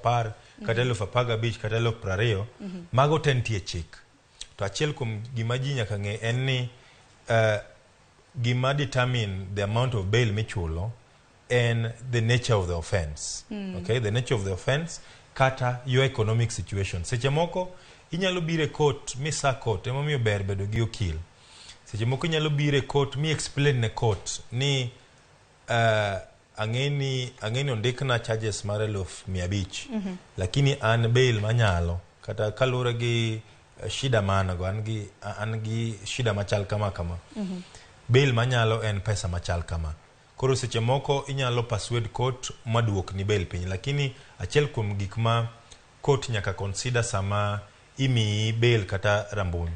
10,000 kata 15,000 kata 20,000 mago te nitie chik. To achiel kuom gima ji nyaka ng'e en ni gima determine the amount of bail michulo and the nature of the offense. Okay, the nature of the offense kata your economic situation. Seche moko inyalo bire court misa court emomiyo ber bedo gi okil. Seche moko inyalo bire court mi explain ne court ni ang'eni ondikna charges mar 500,000 lakini an bail manyalo kata kalure gi shida manago an gi shida machal kama bail manyalo en pesa machal kama. Koro seche moko inyalo persuade court maduok ni bail piny, lakini achiel kuom gik ma court nyaka consider sama imiyi bail kata rambun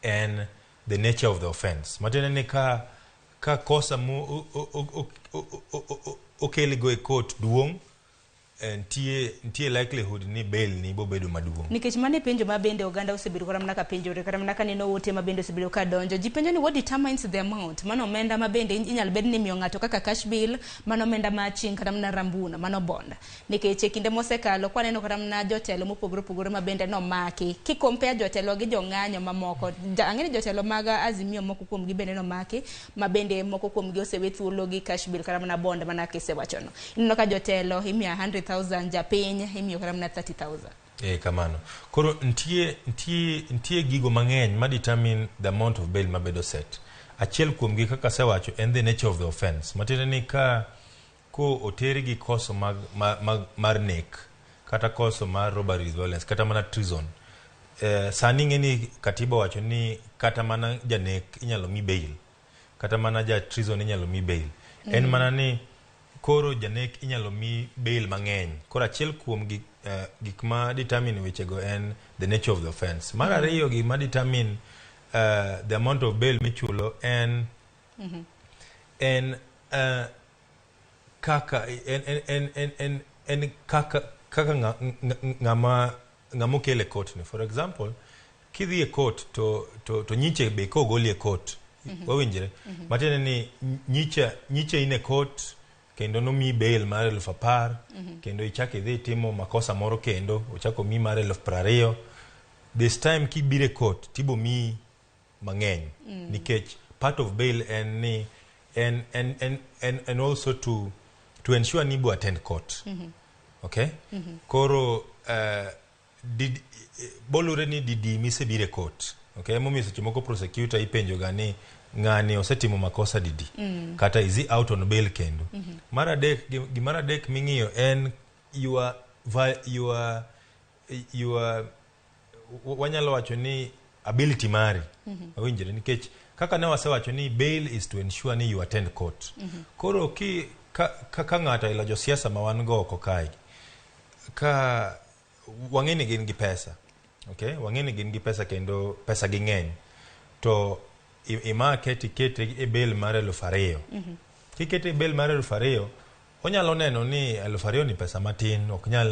and the nature of the offense. Matene ni ka kosa mu okeli go e court duong, ntie likelihood ni bail ni bo bedo maduong. Nikech mane penjo ma bende oganda osebedo kata mana ka penjore kata mana ka neno ote ma bende osebedo ka donjo. Ji penjo ni what determines the amount? Mano omenda ma bende inyalo bed ni miyo ng'ato kaka cash bill, mano omenda ma ching kata mana rambuna, mano bonda. Nikech kinde mosekalo kwa neno kata mana jotelo mopogore ma bende no maki. Ki compare jotelo gi jong'anyo mamoko. Ang'eni jotelo mag Azimio moko kuom gi bende no maki, ma bende moko kuom gi osewe thuolo gi cash bill kata mana bonda mana kisewachono. Ineno ka jotelo imiyo 100,000 japiny imiyo kata mana 30,000. Kamano. Koro ntie gigo mang'eny ma determine the amount of bail mabedo set. Achiel kuom gi kaka sewacho and the nature of the offense. Matene ni ko oteri gi koso mar nek kata koso mar robbery with violence kata mana treason. Sani ng'eni katiba wacho ni kata mana janek inyalo mi bail kata mana ja treason inyalo mi bail. En mana ni koro janek inyalo mi bail mang'eny. Koro achiel kuom gik ma determine wechego en the nature of the offense. Mar ariyo gima determine the amount of bail michulo en kaka ng'ama okele court ni. For example, kidhi e court to nyiche be kogoli e court wawinjre. Matene ni nyiche in e court kendo no mi bail mar 10,000 kendo ichaki dhi timo makosa moro kendo ochako mi mar 20,000. This time kibire court tibo mi mang'eny nikech part of bail and also to ensure ni bo attend court. Okay? Koro bolure ni didi mise bire court. Okay? Momi seche moko prosecutor ipenjo gani ng'ani osetimo makosa didi kata is he out on bail kendo. Mara dek ming'iyo en your wanyalo wacho ni ability mari. Awinjire nikech kaka ne wasewacho ni bail is to ensure ni you attend court. Koro ka ng'ato ilo josiasa ma wan go oko kae ka wang'eni gin gi pesa. Okay? Wang'eni gin gi pesa kendo pesa gi ng'eny. To ima kete e bail mar 2,000. Kikete e bail mar 2,000 onyalo neno ni 2,000 ni pesa matin, ok nyal